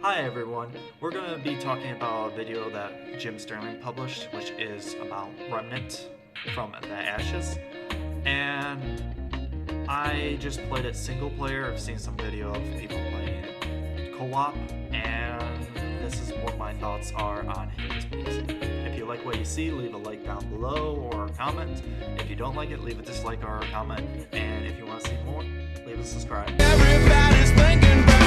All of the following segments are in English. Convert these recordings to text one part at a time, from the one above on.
Hi everyone, we're going to be talking about a video that Jim Sterling published, which is about Remnant from the Ashes. And I just played it single player. I've seen some video of people playing it co-op, and this is what my thoughts are on his piece. If you like what you see, leave a like down below or a comment. If you don't like it, leave a dislike or a comment. And if you want to see more, leave a subscribe. Everybody's thinking about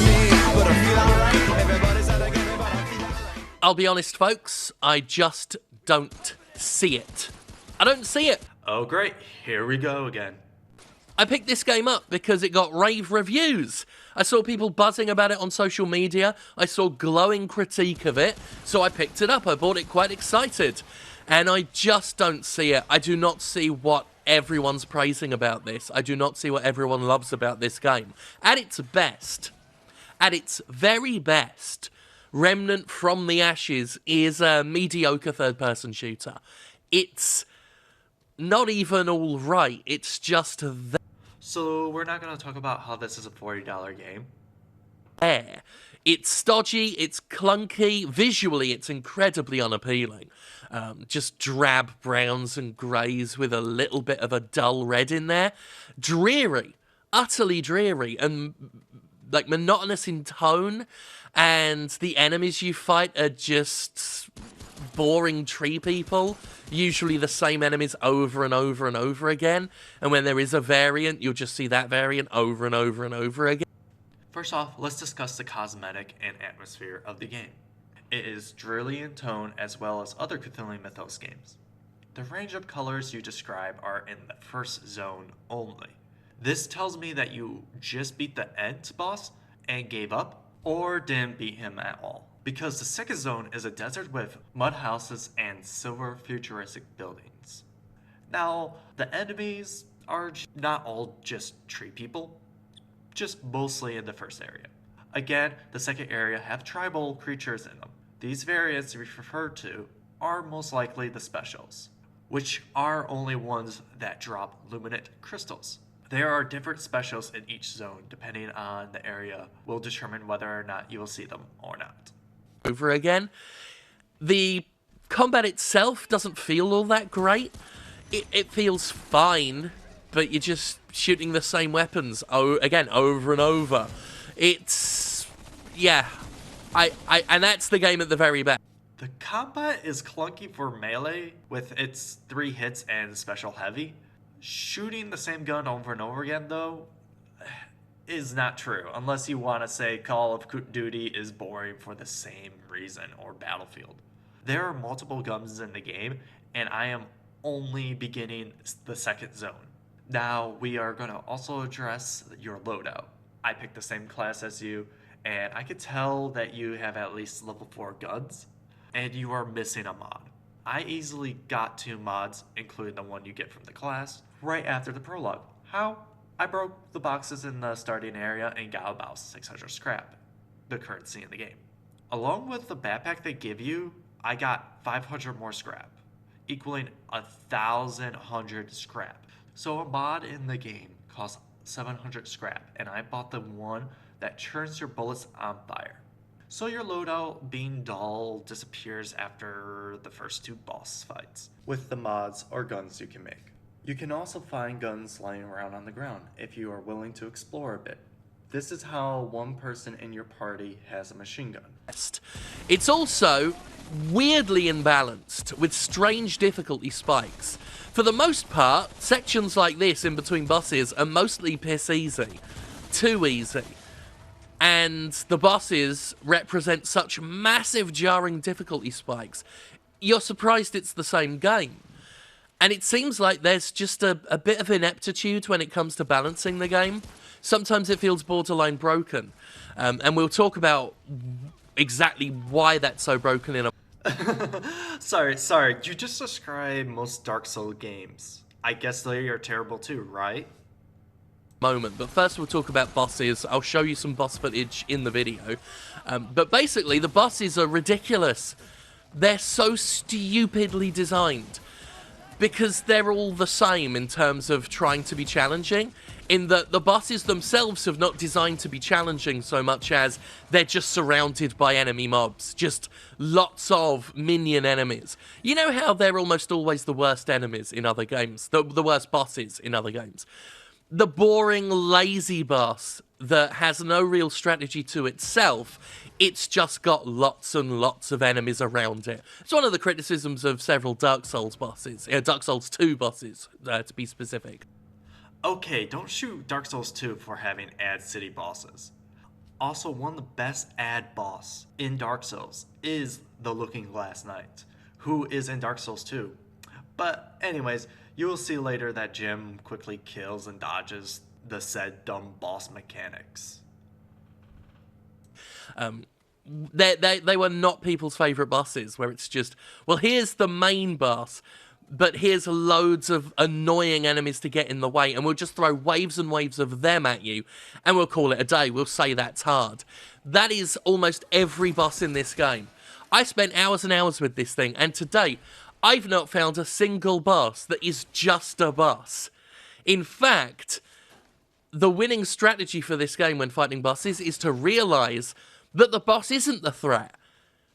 me, but I feel alright. Everybody's out again, but I feel alright. I'll be honest, folks, I just don't see it. I don't see it. Oh great, here we go again. I picked this game up because it got rave reviews. I saw people buzzing about it on social media. I saw glowing critique of it, so I picked it up. I bought it quite excited. And I just don't see it. I do not see what everyone's praising about this. I do not see what everyone loves about this game. At its best, at its very best, Remnant from the Ashes is a mediocre third-person shooter. It's not even all right. It's just there. So we're not going to talk about how this is a $40 game. It's stodgy, it's clunky, visually it's incredibly unappealing. Just drab browns and greys with a little bit of a dull red in there. Dreary, utterly dreary, and like monotonous in tone, and the enemies you fight are just boring tree people, usually the same enemies over and over and over again, and when there is a variant, you'll just see that variant over and over and over again. First off, let's discuss the cosmetic and atmosphere of the game. It is dreary in tone as well as other Cthulhu Mythos games. The range of colors you describe are in the first zone only. This tells me that you just beat the end boss and gave up, or didn't beat him at all. Because the second zone is a desert with mud houses and silver futuristic buildings. Now, the enemies are not all just tree people, just mostly in the first area. Again, the second area have tribal creatures in them. These variants we refer to are most likely the specials, which are only ones that drop luminant crystals. There are different specials in each zone depending on the area will determine whether or not you will see them or not. Over again. The combat itself doesn't feel all that great. It feels fine, but you're just shooting the same weapons again over and over. It's yeah, and that's the game at the very best. The combat is clunky for melee with its 3 hits and special heavy. Shooting the same gun over and over again though is not true, unless you want to say Call of Duty is boring for the same reason, or Battlefield. There are multiple guns in the game, and I am only beginning the second zone. Now, we are going to also address your loadout. I picked the same class as you, and I could tell that you have at least level 4 guns, and you are missing a mod. I easily got 2 mods, including the one you get from the class, right after the prologue. How? I broke the boxes in the starting area and got about 600 scrap, the currency in the game. Along with the backpack they give you, I got 500 more scrap, equaling 1,100 scrap. So a mod in the game costs 700 scrap, and I bought the one that turns your bullets on fire. So your loadout being dull disappears after the first 2 boss fights, with the mods or guns you can make. You can also find guns lying around on the ground if you are willing to explore a bit. This is how one person in your party has a machine gun. It's also weirdly imbalanced, with strange difficulty spikes. For the most part, sections like this in between bosses are mostly piss easy. Too easy. And the bosses represent such massive jarring difficulty spikes. You're surprised it's the same game. And it seems like there's just a bit of ineptitude when it comes to balancing the game. Sometimes it feels borderline broken. And we'll talk about exactly why that's so broken in a... Sorry, you just described most Dark Souls games. I guess they are terrible too, right? moment, but first we'll talk about bosses. I'll show you some boss footage in the video. But basically, the bosses are ridiculous. They're so stupidly designed. Because they're all the same in terms of trying to be challenging. in that the bosses themselves have not designed to be challenging so much as they're just surrounded by enemy mobs, just lots of minion enemies. You know how they're almost always the worst enemies in other games, the worst bosses in other games? The boring, lazy boss that has no real strategy to itself, it's just got lots and lots of enemies around it. It's one of the criticisms of several Dark Souls bosses, Dark Souls 2 bosses, to be specific. Okay, don't shoot Dark Souls 2 for having ad city bosses. Also, one of the best ad boss in Dark Souls is the Looking Glass Knight, who is in Dark Souls 2. But anyways, you will see later that Jim quickly kills and dodges the said dumb boss mechanics. They were not people's favourite bosses, where it's just, well, here's the main boss, but here's loads of annoying enemies to get in the way, and we'll just throw waves and waves of them at you, and we'll call it a day. We'll say that's hard. That is almost every boss in this game. I spent hours and hours with this thing, and to date, I've not found a single boss that is just a boss. In fact, the winning strategy for this game when fighting bosses is to realise that the boss isn't the threat.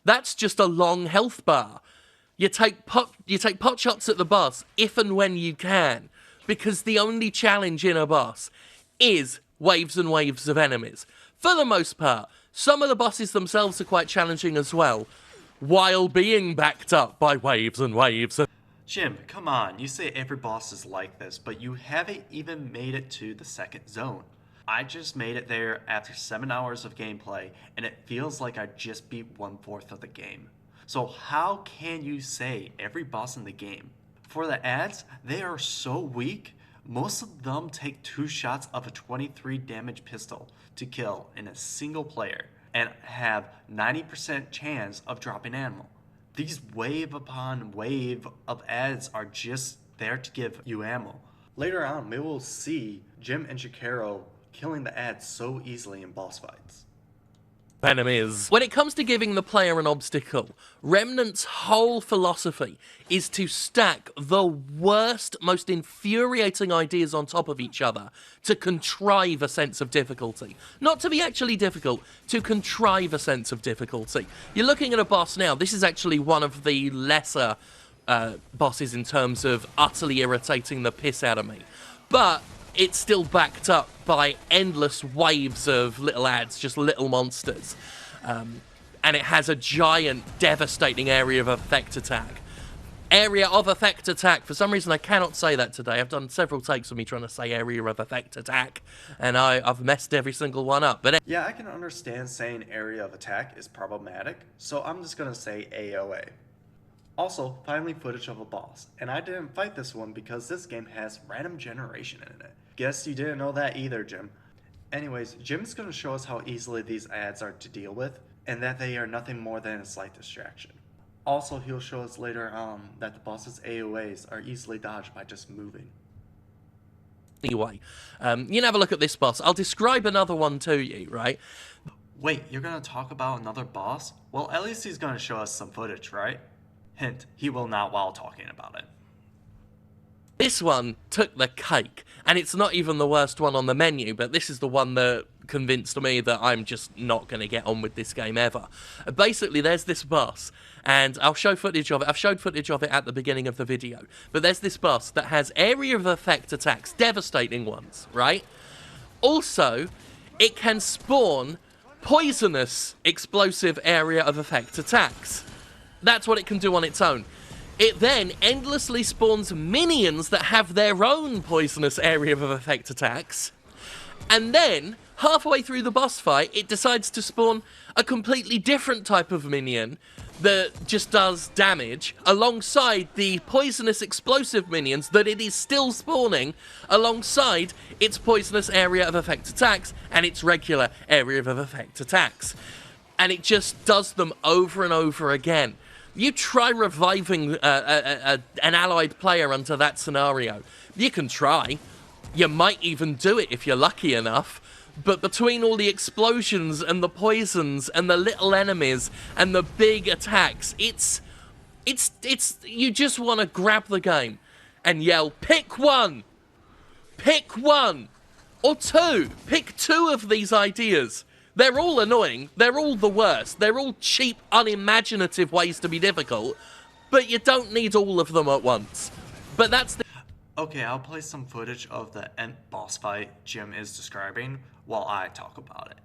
That's just a long health bar. You take pot shots at the boss if and when you can, because the only challenge in a boss is waves and waves of enemies. For the most part, some of the bosses themselves are quite challenging as well, while being backed up by waves and waves. Jim, come on, you say every boss is like this, but you haven't even made it to the second zone. I just made it there after 7 hours of gameplay, and it feels like I just beat 1/4 of the game. So how can you say every boss in the game? For the ads, they are so weak, most of them take 2 shots of a 23 damage pistol to kill in a single player, and have 90% chance of dropping ammo. These wave upon wave of ads are just there to give you ammo. Later on, we will see Jim and Shikaro killing the ads so easily in boss fights. Enemies. When it comes to giving the player an obstacle, Remnant's whole philosophy is to stack the worst, most infuriating ideas on top of each other to contrive a sense of difficulty. Not to be actually difficult, to contrive a sense of difficulty. You're looking at a boss now, this is actually one of the lesser bosses in terms of utterly irritating the piss out of me. But it's still backed up by endless waves of little ads, just little monsters. And it has a giant, devastating area of effect attack. Area of effect attack. For some reason, I cannot say that today. I've done several takes of me trying to say area of effect attack, and I've messed every single one up. But Yeah, I can understand saying area of attack is problematic, so I'm just gonna say AOA. Also, finally footage of a boss, and I didn't fight this one because this game has random generation in it. Guess you didn't know that either, Jim. Anyways, Jim's gonna show us how easily these ads are to deal with, and that they are nothing more than a slight distraction. Also, he'll show us later on that the boss's AOAs are easily dodged by just moving. anyway, you can have a look at this boss. I'll describe another one to you, right? Wait, you're gonna talk about another boss? Well, at least he's gonna show us some footage, right? Hint, he will not while talking about it. This one took the cake, and it's not even the worst one on the menu, but this is the one that convinced me that I'm just not going to get on with this game ever. Basically, there's this boss, and I'll show footage of it. I've showed footage of it at the beginning of the video, but there's this boss that has area of effect attacks, devastating ones, right? Also, it can spawn poisonous explosive area of effect attacks. That's what it can do on its own. It then endlessly spawns minions that have their own poisonous area of effect attacks. And then, halfway through the boss fight, it decides to spawn a completely different type of minion that just does damage alongside the poisonous explosive minions that it is still spawning alongside its poisonous area of effect attacks and its regular area of effect attacks. And it just does them over and over again. You try reviving an allied player under that scenario. You can try. You might even do it if you're lucky enough. But between all the explosions and the poisons and the little enemies and the big attacks, it's you just want to grab the game and yell, "Pick one! Pick one!" Or two. Pick two of these ideas. They're all annoying. They're all the worst. They're all cheap, unimaginative ways to be difficult. But you don't need all of them at once. But that's the... Okay, I'll play some footage of the end boss fight Jim is describing while I talk about it.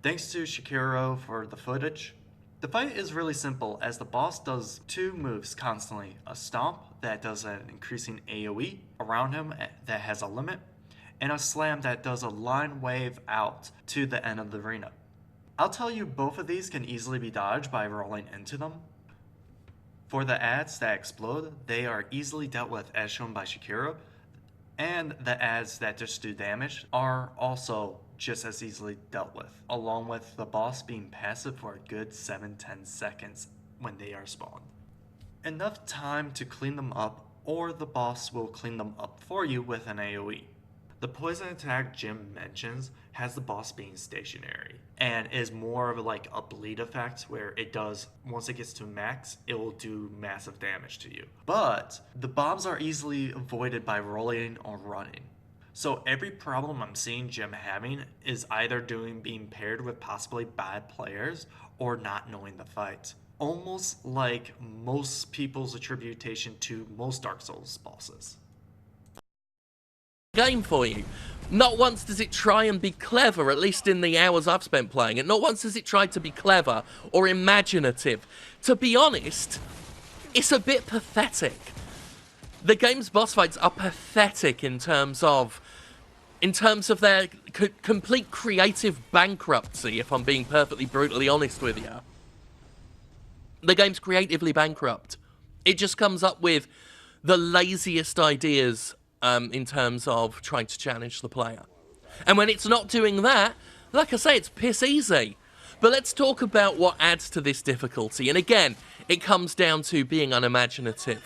Thanks to Shakiro for the footage. The fight is really simple as the boss does two moves constantly. A stomp that does an increasing AoE around him that has a limit, and a slam that does a line wave out to the end of the arena. I'll tell you both of these can easily be dodged by rolling into them. For the ads that explode, they are easily dealt with as shown by Shakira, and the ads that just do damage are also just as easily dealt with, along with the boss being passive for a good 7-10 seconds when they are spawned. Enough time to clean them up, or the boss will clean them up for you with an AoE. The poison attack Jim mentions has the boss being stationary and is more of like a bleed effect where it does, once it gets to max, it will do massive damage to you. But the bombs are easily avoided by rolling or running. So every problem I'm seeing Jim having is either being paired with possibly bad players or not knowing the fight. Almost like most people's attribution to most Dark Souls bosses. Game for you. Not once does it try and be clever, at least in the hours I've spent playing it. Not once does it try to be clever or imaginative. To be honest, it's a bit pathetic. The game's boss fights are pathetic in terms of their complete creative bankruptcy, if I'm being perfectly brutally honest with you. The game's creatively bankrupt. It just comes up with the laziest ideas in terms of trying to challenge the player. And when it's not doing that, like I say, it's piss easy. But let's talk about what adds to this difficulty. And again, it comes down to being unimaginative.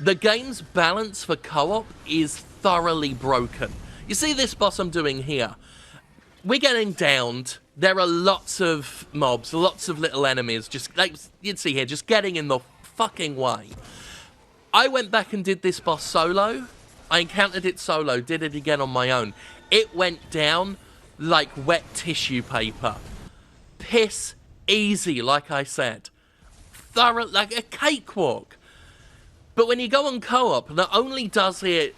The game's balance for co-op is thoroughly broken. You see this boss I'm doing here? We're getting downed. There are lots of mobs, lots of little enemies, just like you'd see here, just getting in the fucking way. I went back and did this boss solo. I encountered it solo, did it again on my own. It went down like wet tissue paper. Piss easy, like I said. Thorough, like a cakewalk. But when you go on co-op, not only does it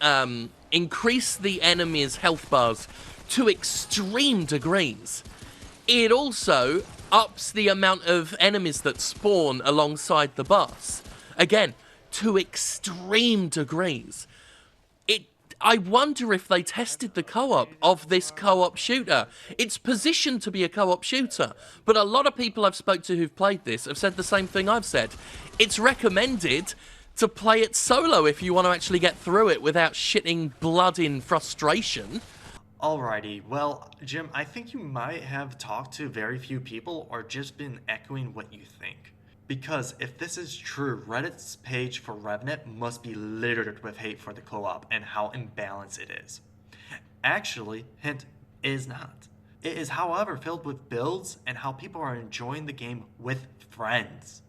increase the enemy's health bars to extreme degrees, it also ups the amount of enemies that spawn alongside the boss. Again, to extreme degrees. I wonder if they tested the co-op of this co-op shooter. It's positioned to be a co-op shooter, but a lot of people I've spoke to who've played this have said the same thing I've said. It's recommended to play it solo if you want to actually get through it without shitting blood in frustration. Alrighty, well, Jim, I think you might have talked to very few people or just been echoing what you think. Because if this is true, Reddit's page for Remnant must be littered with hate for the co-op and how imbalanced it is. Actually, hint, is not. It is, however, filled with builds and how people are enjoying the game with friends.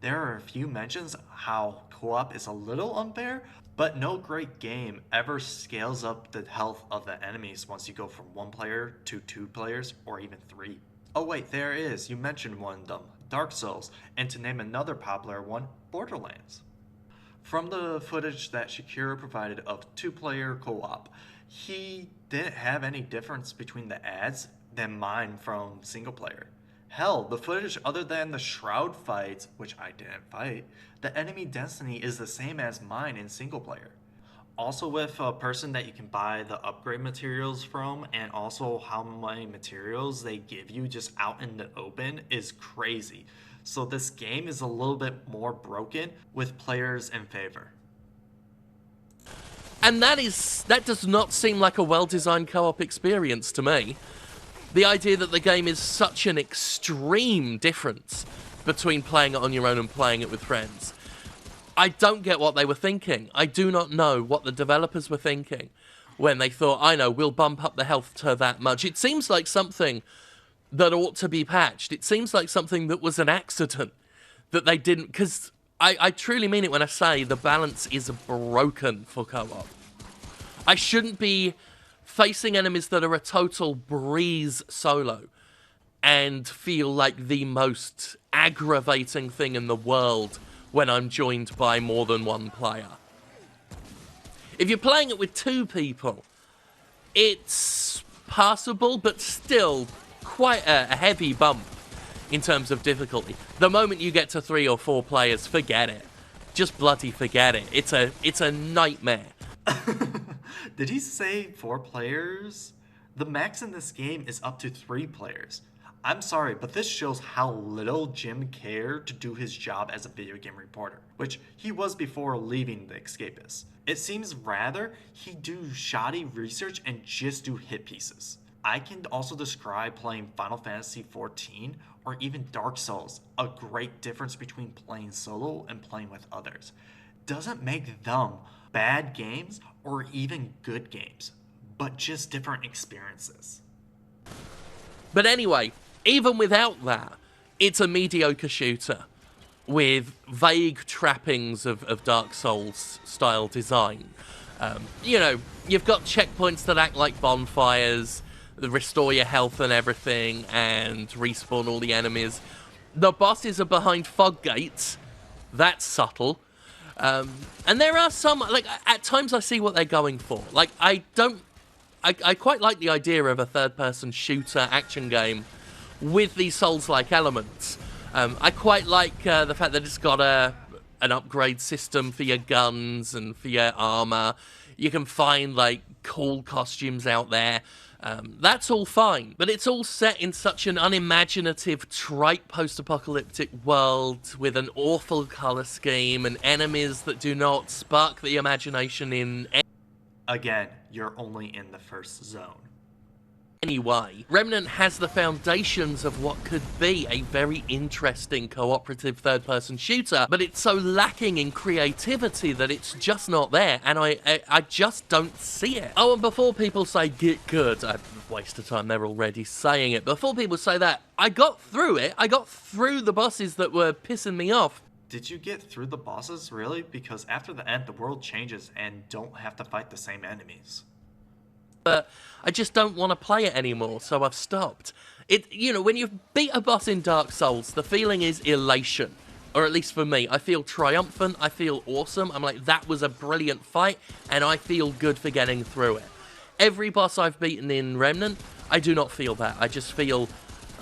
There are a few mentions how co-op is a little unfair, but no great game ever scales up the health of the enemies once you go from 1 player to 2 players or even 3. Oh wait, there is, you mentioned one of them, Dark Souls, and to name another popular one, Borderlands. From the footage that Shakira provided of 2-player co-op, he didn't have any difference between the ads than mine from single player. Hell, the footage other than the Shroud fights, which I didn't fight, the enemy density is the same as mine in single player. Also with a person that you can buy the upgrade materials from, and also how many materials they give you just out in the open is crazy. So this game is a little bit more broken with players in favor. And that does not seem like a well-designed co-op experience to me. The idea that the game is such an extreme difference between playing it on your own and playing it with friends. I don't get what they were thinking. I do not know what the developers were thinking when they thought, I know, we'll bump up the health to that much. It seems like something that ought to be patched. It seems like something that was an accident that they didn't, because I truly mean it when I say the balance is broken for co-op. I shouldn't be facing enemies that are a total breeze solo and feel like the most aggravating thing in the world when I'm joined by more than one player. If you're playing it with 2 people, it's passable, but still quite a heavy bump in terms of difficulty. The moment you get to 3 or 4 players, forget it. Just bloody forget it. It's a nightmare. Did he say 4 players? The max in this game is up to 3 players. I'm sorry, but this shows how little Jim cared to do his job as a video game reporter, which he was before leaving The Escapist. It seems rather he do shoddy research and just do hit pieces. I can also describe playing Final Fantasy XIV or even Dark Souls, a great difference between playing solo and playing with others. Doesn't make them bad games or even good games, but just different experiences. But anyway, even without that, it's a mediocre shooter with vague trappings of Dark Souls style design. You know, you've got checkpoints that act like bonfires, that restore your health and everything, and respawn all the enemies. The bosses are behind fog gates. That's subtle. And there are some, like, at times I see what they're going for. Like, I quite like the idea of a third-person shooter action game with these Souls-like elements. I quite like the fact that it's got an upgrade system for your guns and for your armor. You can find, like, cool costumes out there. That's all fine, but it's all set in such an unimaginative, trite post-apocalyptic world with an awful color scheme and enemies that do not spark the imagination in Again, you're only in the first zone. any way. Remnant has the foundations of what could be a very interesting cooperative third-person shooter, but it's so lacking in creativity that it's just not there, and I just don't see it. Oh, and before people say get good, a waste of time, they're already saying it. Before people say that, I got through it. I got through the bosses that were pissing me off. Did you get through the bosses, really? Because after the end, the world changes and don't have to fight the same enemies. But I just don't want to play it anymore, so I've stopped. You know, when you beat a boss in Dark Souls, the feeling is elation. Or at least for me, I feel triumphant, I feel awesome, I'm like, that was a brilliant fight, and I feel good for getting through it. Every boss I've beaten in Remnant, I do not feel that. I just feel,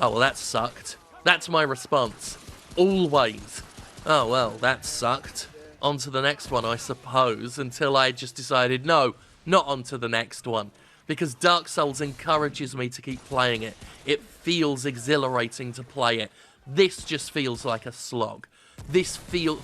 oh, well, that sucked. That's my response. Always. Oh, well, that sucked. On to the next one, I suppose, until I just decided, no, not on to the next one. Because Dark Souls encourages me to keep playing it. It feels exhilarating to play it. This just feels like a slog.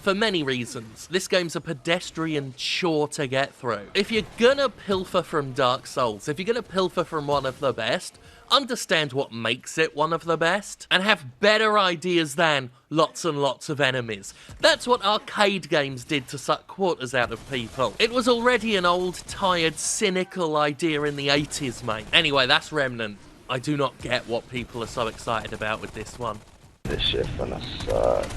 For many reasons, this game's a pedestrian chore to get through. If you're gonna pilfer from Dark Souls, if you're gonna pilfer from one of the best, understand what makes it one of the best, and have better ideas than lots and lots of enemies. That's what arcade games did to suck quarters out of people. It was already an old, tired, cynical idea in the 80s, mate. Anyway, that's Remnant. I do not get what people are so excited about with this one. This shit finna suck.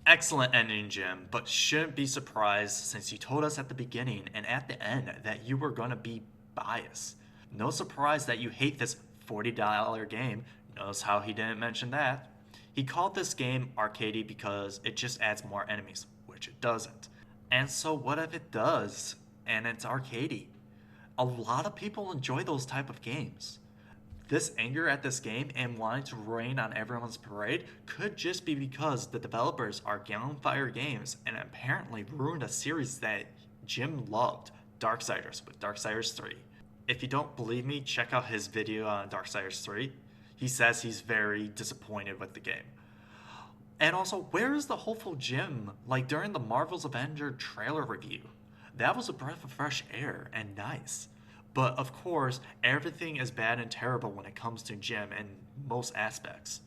Excellent ending, Jim, but shouldn't be surprised since you told us at the beginning and at the end that you were gonna be biased. No surprise that you hate this $40 game. Notice how he didn't mention that. He called this game arcadey because it just adds more enemies, which it doesn't. And so what if it does, and it's arcadey? A lot of people enjoy those type of games. This anger at this game and wanting to rain on everyone's parade could just be because the developers are Gunfire Games and apparently ruined a series that Jim loved, Darksiders, with Darksiders 3. If you don't believe me, check out his video on Darksiders 3. He says he's very disappointed with the game. And also, where is the hopeful Jim, like during the Marvel's Avenger trailer review? That was a breath of fresh air and nice. But of course, everything is bad and terrible when it comes to Jim in most aspects.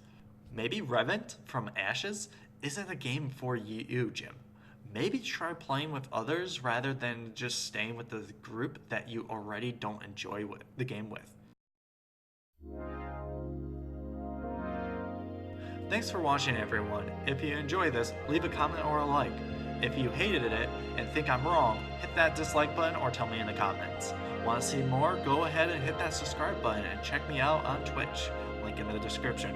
Maybe Remnant from Ashes isn't a game for you, Jim. Maybe try playing with others rather than just staying with the group that you already don't enjoy the game with. Thanks for watching, everyone. If you enjoyed this, leave a comment or a like. If you hated it and think I'm wrong, hit that dislike button or tell me in the comments. Want to see more? Go ahead and hit that subscribe button and check me out on Twitch. Link in the description.